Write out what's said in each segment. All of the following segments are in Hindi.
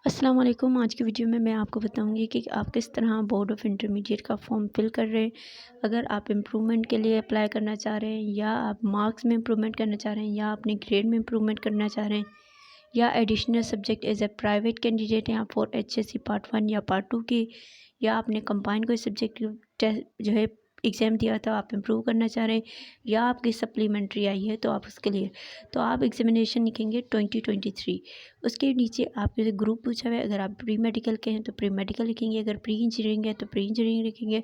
अस्सलाम वालेकुम। आज की वीडियो में मैं आपको बताऊंगी कि आप किस तरह बोर्ड ऑफ़ इंटरमीडिएट का फॉर्म फिल कर रहे हैं। अगर आप इम्प्रूवमेंट के लिए अप्लाई करना चाह रहे हैं, या आप मार्क्स में इम्प्रूवमेंट करना चाह रहे हैं, या अपने ग्रेड में इम्प्रूवमेंट करना चाह रहे हैं, या additional subject as a private candidate हैं आप फॉर HSC पार्ट 1 या पार्ट 2 की, या आपने कंबाइन कोई सब्जेक्ट टेस्ट जो है एग्ज़ाम दिया था, आप इम्प्रूव करना चाह रहे हैं, या आपकी सप्लीमेंट्री आई है तो आप उसके लिए तो आप एग्जामिनेशन लिखेंगे 2023। उसके नीचे आपके ग्रुप पूछा हुआ है। अगर आप प्री मेडिकल के हैं तो प्री मेडिकल लिखेंगे, अगर प्री इंजीनियरिंग है तो प्री इंजीनियरिंग लिखेंगे,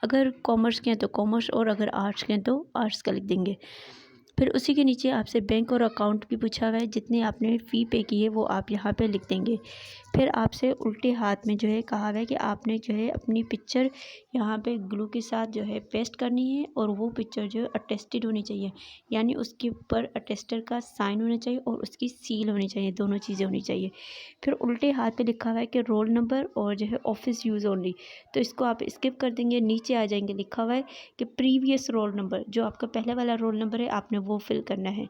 अगर कॉमर्स के हैं तो कॉमर्स, और अगर आर्ट्स के हैं तो आर्ट्स का लिख देंगे। फिर उसी के नीचे आपसे बैंक और अकाउंट भी पूछा हुआ है, जितनी आपने फ़ी पे की है वो आप यहाँ पे लिख देंगे। फिर आपसे उल्टे हाथ में जो है कहा हुआ है कि आपने जो है अपनी पिक्चर यहाँ पे ग्लू के साथ जो है पेस्ट करनी है, और वो पिक्चर जो है अटेस्टेड होनी चाहिए, यानी उसके ऊपर अटेस्टर का साइन होना चाहिए और उसकी सील होनी चाहिए, दोनों चीज़ें होनी चाहिए। फिर उल्टे हाथ पे लिखा हुआ है कि रोल नंबर और जो है ऑफिस यूज़ ओनली, तो इसको आप स्किप कर देंगे। नीचे आ जाएंगे, लिखा हुआ है कि प्रीवियस रोल नंबर, जो आपका पहले वाला रोल नंबर है आपने वो फिल करना है।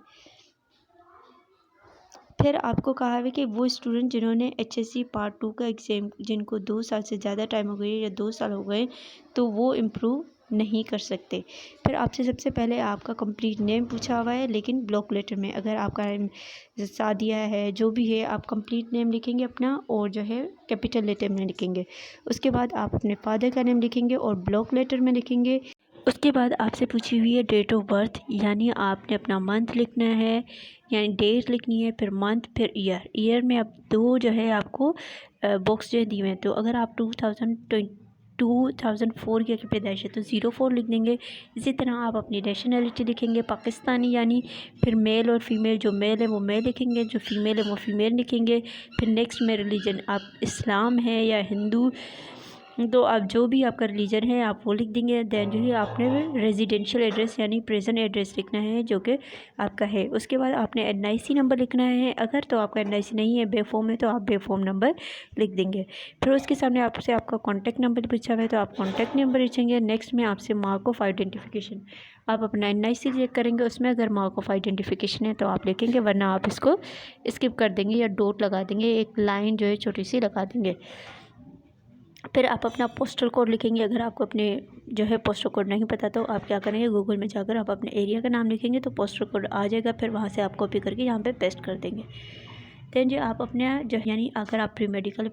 फिर आपको कहा है कि वो स्टूडेंट जिन्होंने HSC पार्ट 2 का एग्ज़ाम, जिनको 2 साल से ज़्यादा टाइम हो गए या 2 साल हो गए, तो वो इम्प्रूव नहीं कर सकते। फिर आपसे सबसे पहले आपका कंप्लीट नेम पूछा हुआ है, लेकिन ब्लॉक लेटर में। अगर आपका सादिया है, जो भी है, आप कंप्लीट नेम लिखेंगे अपना, और जो है कैपिटल लेटर में लिखेंगे। उसके बाद आप अपने फादर का नेम लिखेंगे और ब्लॉक लेटर में लिखेंगे। उसके बाद आपसे पूछी हुई है डेट ऑफ बर्थ, यानी आपने अपना मंथ लिखना है, यानी डेट लिखनी है, फिर मंथ, फिर ईयर। ईयर में अब दो जो है आपको बॉक्स जो है दिए हैं, तो अगर आप 2004 की अगर पैदाइश है तो 04 लिख देंगे। इसी तरह आप अपनी नेशनलिटी लिखेंगे पाकिस्तानी, यानी फिर मेल और फीमेल, जो मेल है वो मेल लिखेंगे, जो फीमेल है वो फीमेल लिखेंगे। फिर नेक्स्ट में रिलीजन, आप इस्लाम है या हिंदू, तो आप जो भी आपका रिलीजन है आप वो लिख देंगे। दैन जो है आपने रेजिडेंशियल एड्रेस यानी प्रेजेंट एड्रेस लिखना है जो कि आपका है। उसके बाद आपने NIC नंबर लिखना है, अगर तो आपका NIC नहीं है, बेफॉर्म है, तो आप बेफॉर्म नंबर लिख देंगे। फिर उसके सामने आपसे आपका कॉन्टैक्ट नंबर पूछा हुआ है, तो आप कॉन्टैक्ट नंबर लिखेंगे। नेक्स्ट में आपसे मार्क ऑफ आइडेंटिफिकेशन, आप अपना NIC चेक करेंगे, उसमें अगर मार्क ऑफ आइडेंटिफिकेशन है तो आप लिखेंगे, वरना आप इसको स्किप कर देंगे या डॉट लगा देंगे, एक लाइन जो है छोटी सी लगा देंगे। फिर आप अपना पोस्टल कोड लिखेंगे। अगर आपको अपने जो है पोस्टल कोड नहीं पता तो आप क्या करेंगे, गूगल में जाकर आप अपने एरिया का नाम लिखेंगे तो पोस्टल कोड आ जाएगा। फिर वहाँ से आप कॉपी करके यहाँ पे पेस्ट कर देंगे। दैन जो आप अपने जो यानी अगर आप प्री मेडिकल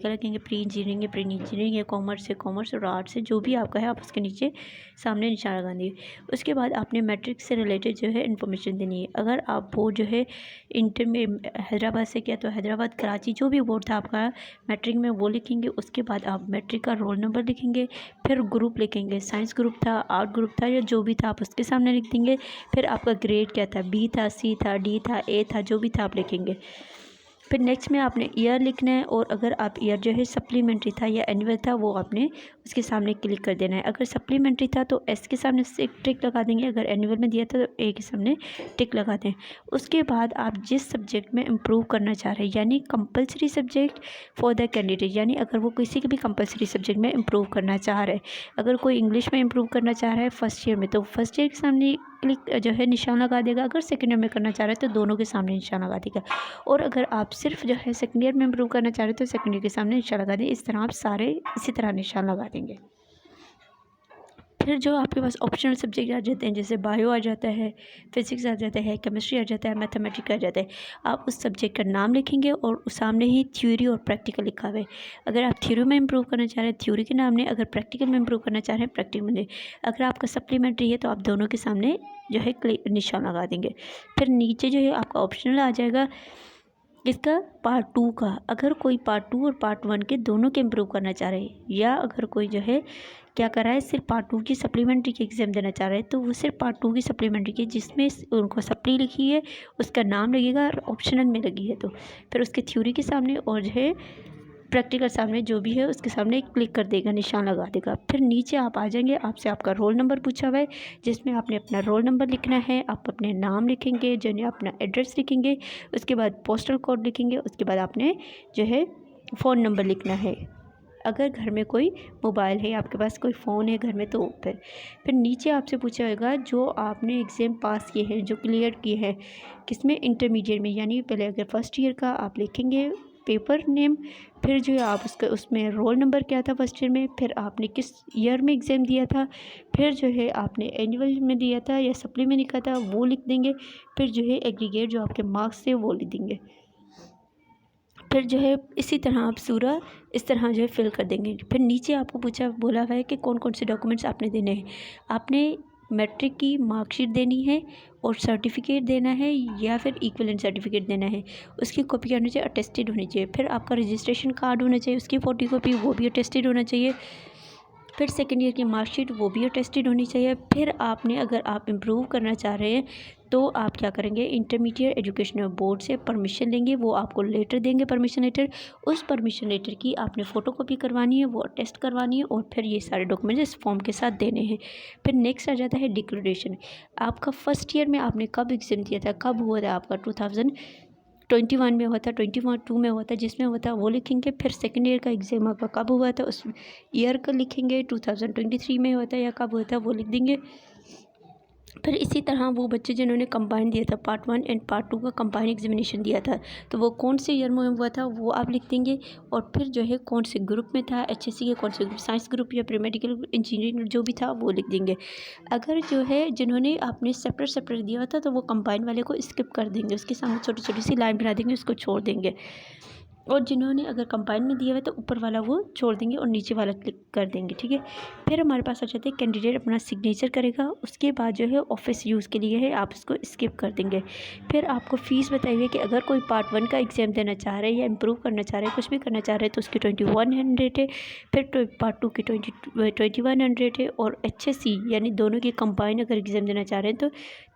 लिखेंगे, प्री इंजीनियरिंग है, कॉमर्स है कॉमर्स, और आर्ट्स है, जो भी आपका है आप उसके नीचे सामने निशान लगा दिए। उसके बाद आपने मैट्रिक से रिलेटेड जो है इन्फॉर्मेशन देनी है। अगर आप वो जो है इंटर में हैदराबाद से किया तो हैदराबाद, कराची, जो भी बोर्ड था आपका मैट्रिक में, वो लिखेंगे। उसके बाद आप मैट्रिक का रोल नंबर लिखेंगे, फिर ग्रुप लिखेंगे, साइंस ग्रुप था, आर्ट ग्रुप था, या जो भी था आप उसके सामने लिख देंगे। फिर आपका ग्रेड क्या था, B था, C था, D था, A था, जो भी था आप लिखेंगे। फिर नेक्स्ट में आपने ईयर लिखना है, और अगर आप ईयर जो है सप्लीमेंट्री था या एनुअल था वो आपने उसके सामने क्लिक कर देना है। अगर सप्लीमेंट्री था तो S के सामने से एक टिक लगा देंगे, अगर एनुअल में दिया था तो A के सामने टिक लगा दें। उसके बाद आप जिस सब्जेक्ट में इम्प्रूव करना चाह रहे हैं, यानी compulsory subject for the candidate, यानी अगर वो किसी के भी कंपलसरी सब्जेक्ट में इम्प्रूव करना चाह रहे हैं, अगर कोई इंग्लिश में इम्प्रूव करना चाह रहा है फर्स्ट ईयर में, तो फर्स्ट ईयर के सामने क्लिक जो है निशान लगा देगा। अगर सेकेंड ईयर में करना चाह रहे हैं तो दोनों के सामने निशान लगा देगा। और अगर आप सिर्फ जो है सेकेंड ईयर में इम्प्रूव करना चाह रहे हो तो सेकेंड ईयर के सामने निशान लगा दें। इस तरह आप सारे इसी तरह निशान लगा देंगे। फिर जो आपके पास ऑप्शनल सब्जेक्ट आ जाते हैं, जैसे बायो आ जाता है, फिज़िक्स आ जाता है, केमिस्ट्री आ जाता है, मैथमेटिक्स आ जाता है, आप उस सब्जेक्ट का नाम लिखेंगे और सामने ही थ्योरी और प्रैक्टिकल लिखा हुआ है। अगर आप थ्योरी में इम्प्रूव करना चाह रहे हैं थ्योरी के नाम ने, अगर प्रैक्टिकल में इम्प्रूव करना चाह रहे हैं प्रैक्टिकल में। अगर आपका सप्लीमेंट्री है तो आप दोनों के सामने जो है निशान लगा देंगे। फिर नीचे जो है आपका ऑप्शनल आ जाएगा इसका पार्ट 2 का, अगर कोई पार्ट 2 और पार्ट 1 के दोनों के इम्प्रूव करना चाह रहे हैं, या अगर कोई जो है क्या कर रहा है सिर्फ पार्ट 2 की सप्लीमेंट्री की एग्ज़ाम देना चाह रहे हैं, तो वो सिर्फ पार्ट 2 की सप्लीमेंट्री की जिसमें उनको सप्ली लिखी है उसका नाम लगेगा, और ऑप्शनल में लगी है तो फिर उसके थ्योरी के सामने और जो है प्रैक्टिकल सामने जो भी है उसके सामने क्लिक कर देगा, निशान लगा देगा। फिर नीचे आप आ जाएंगे, आपसे आपका रोल नंबर पूछा हुआ है, जिसमें आपने अपना रोल नंबर लिखना है, आप अपने नाम लिखेंगे, जो है अपना एड्रेस लिखेंगे, उसके बाद पोस्टल कोड लिखेंगे, उसके बाद आपने जो है फ़ोन नंबर लिखना है। अगर घर में कोई मोबाइल है, आपके पास कोई फ़ोन है घर में, तो फिर नीचे आपसे पूछा होगा जो आपने एग्ज़ाम पास किए हैं, जो क्लियर किए हैं, किसमें, इंटरमीडिएट में, यानी पहले अगर फर्स्ट ईयर का आप लिखेंगे, पेपर नेम, फिर जो है आप उसका उसमें रोल नंबर क्या था फर्स्ट ईयर में, फिर आपने किस ईयर में एग्ज़ाम दिया था, फिर जो है आपने एनुअल में दिया था या सप्ली में लिखा था वो लिख देंगे, फिर जो है एग्रीगेट जो आपके मार्क्स थे वो लिख देंगे। फिर जो है इसी तरह आप पूरा इस तरह जो है फिल कर देंगे। फिर नीचे आपको बोला हुआ है कि कौन कौन से डॉक्यूमेंट्स आपने देने हैं। आपने मैट्रिक की मार्कशीट देनी है और सर्टिफिकेट देना है या फिर इक्विवेलेंट सर्टिफिकेट देना है। उसकी कॉपी होनी चाहिए, अटेस्टेड होनी चाहिए। फिर आपका रजिस्ट्रेशन कार्ड होना चाहिए, उसकी फ़ोटोकॉपी वो भी अटेस्टेड होना चाहिए। फिर सेकेंड ईयर की मार्कशीट वो भी अटेस्टेड होनी चाहिए। फिर आपने अगर आप इम्प्रूव करना चाह रहे हैं तो आप क्या करेंगे, इंटरमीडिएट एजुकेशनल बोर्ड से परमिशन लेंगे, वो आपको लेटर देंगे परमिशन लेटर। उस परमिशन लेटर की आपने फ़ोटोकॉपी करवानी है, वो अटेस्ट करवानी है और फिर ये सारे डॉक्यूमेंट्स इस फॉर्म के साथ देने हैं। फिर नेक्स्ट आ जाता है डिक्लेरेशन। आपका फर्स्ट ईयर में आपने कब एग्ज़ाम दिया था, कब हुआ था आपका 2021 में हुआ था, 2022 में हुआ था, जिसमें हुआ था वो लिखेंगे। फिर सेकेंड ईयर का एग्ज़ाम आपका कब हुआ था उस ईयर का लिखेंगे, 2023 में हुआ था या कब हुआ था वो लिख देंगे। फिर इसी तरह वो बच्चे जिन्होंने कंबाइन दिया था, पार्ट 1 एंड पार्ट 2 का कंबाइन एग्जामिनेशन दिया था, तो वो कौन से ईयर में हुआ था वो आप लिख देंगे। और फिर जो है कौन से ग्रुप में था, HSC के कौन से ग्रुप, साइंस ग्रुप या प्री मेडिकल इंजीनियरिंग जो भी था वो लिख देंगे। अगर जो है जिन्होंने आपने सेपरेट दिया था तो वो कंबाइन वाले को स्किप कर देंगे, उसके सामने छोटी छोटी सी लाइन बना देंगे, उसको छोड़ देंगे। और जिन्होंने अगर कंबाइन में दिया हुआ है तो ऊपर वाला वो छोड़ देंगे और नीचे वाला क्लिक कर देंगे, ठीक है। फिर हमारे पास आ जाते हैं कैंडिडेट अपना सिग्नेचर करेगा, उसके बाद जो है ऑफिस यूज़ के लिए है, आप इसको स्किप कर देंगे। फिर आपको फ़ीस बताई हुई है कि अगर कोई पार्ट 1 का एग्ज़ाम देना चाह रहे हैं या इम्प्रूव करना चाह रहे हैं, कुछ भी करना चाह रहे हैं तो उसकी 2100 है। फिर पार्ट 2 की 2100 है। और HSC यानी दोनों की कंबाइन अगर एग्ज़ाम देना चाह रहे हैं तो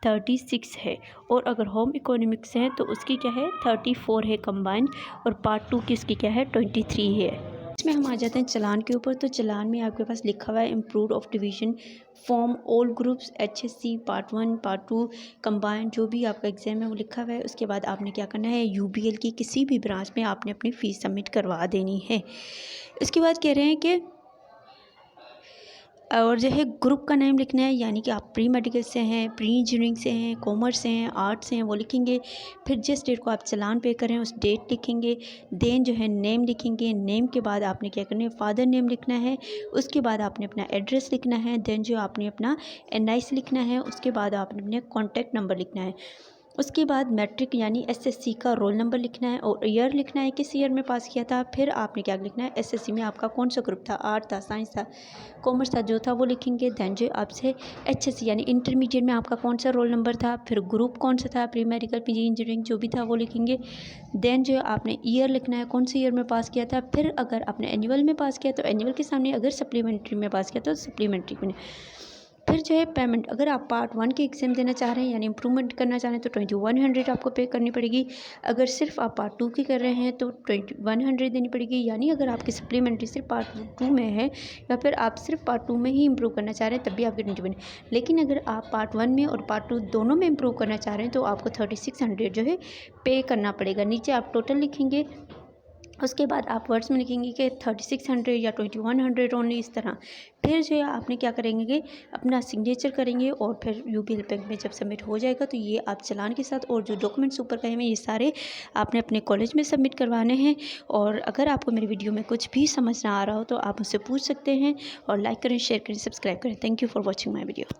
36 है। और अगर होम इकोनॉमिक्स है तो उसकी क्या है 34 है कंबाइन। और पार्ट 2 की इसकी क्या है 23 है। इसमें हम आ जाते हैं चालान के ऊपर। तो चालान में आपके पास लिखा हुआ है improved of division form all groups HSC part 1 part 2 combine, जो भी आपका एग्ज़ाम है वो लिखा हुआ है। उसके बाद आपने क्या करना है, UBL की किसी भी ब्रांच में आपने अपनी फ़ीस सबमिट करवा देनी है। इसके बाद कह रहे हैं कि और जो है ग्रुप का नेम लिखना है, यानी कि आप प्री मेडिकल से हैं, प्री इंजीनियरिंग से हैं, कॉमर्स से हैं, आर्ट्स से हैं, वो लिखेंगे। फिर जिस डेट को आप चालान पे करें उस डेट लिखेंगे। देन जो है नेम लिखेंगे। नेम के बाद आपने क्या करना है, फादर नेम लिखना है। उसके बाद आपने अपना एड्रेस लिखना है। देन जो आपने अपना NIC लिखना है। उसके बाद आपने अपने कॉन्टैक्ट नंबर लिखना है। उसके बाद मैट्रिक यानी SSC का रोल नंबर लिखना है और ईयर लिखना है, किस ईयर में पास किया था। फिर आपने क्या लिखना है, SSC में आपका कौन सा ग्रुप था, आर्ट था, साइंस था, कॉमर्स था, जो था वो लिखेंगे। दैन जो आपसे HSC यानी इंटरमीडिएट में आपका कौन सा रोल नंबर था, फिर ग्रुप कौन सा था, प्री मेडिकल PG इंजीनियरिंग जो भी था वो लिखेंगे। देन जो आपने ईयर लिखना है, कौन से ईयर में पास किया था। फिर अगर आपने एनुअल में पास किया तो एनुअल के सामने, अगर सप्लीमेंट्री में पास किया तो सप्लीमेंट्री में। फिर जो है पेमेंट, अगर आप पार्ट 1 के एग्ज़ाम देना चाह रहे हैं यानी इम्प्रूवमेंट करना चाह रहे हैं तो 2100 आपको पे करनी पड़ेगी। अगर सिर्फ आप पार्ट 2 की कर रहे हैं तो 2100 देनी पड़ेगी। यानी अगर आपकी सप्लीमेंट्री सिर्फ पार्ट 2 में है या फिर आप सिर्फ पार्ट 2 में ही इम्प्रूव करना चाह रहे हैं तब भी आपकी 21। लेकिन अगर आप पार्ट 1 में और पार्ट 2 दोनों में इम्प्रूव करना चाह रहे हैं तो आपको 3600 जो है पे करना पड़ेगा। नीचे आप टोटल लिखेंगे, उसके बाद आप वर्ड्स में लिखेंगे कि 3600 या 2100 ओनली, इस तरह। फिर जो है आपने क्या करेंगे, अपना सिग्नेचर करेंगे और फिर UBL बैंक में जब सबमिट हो जाएगा तो ये आप चालान के साथ और जो डॉक्यूमेंट्स ऊपर कहे हुए ये सारे आपने अपने कॉलेज में सबमिट करवाने हैं। और अगर आपको मेरी वीडियो में कुछ भी समझ ना आ रहा हो तो आप मुझसे पूछ सकते हैं। और लाइक करें, शेयर करें, सब्सक्राइब करें। Thank you for watching my video.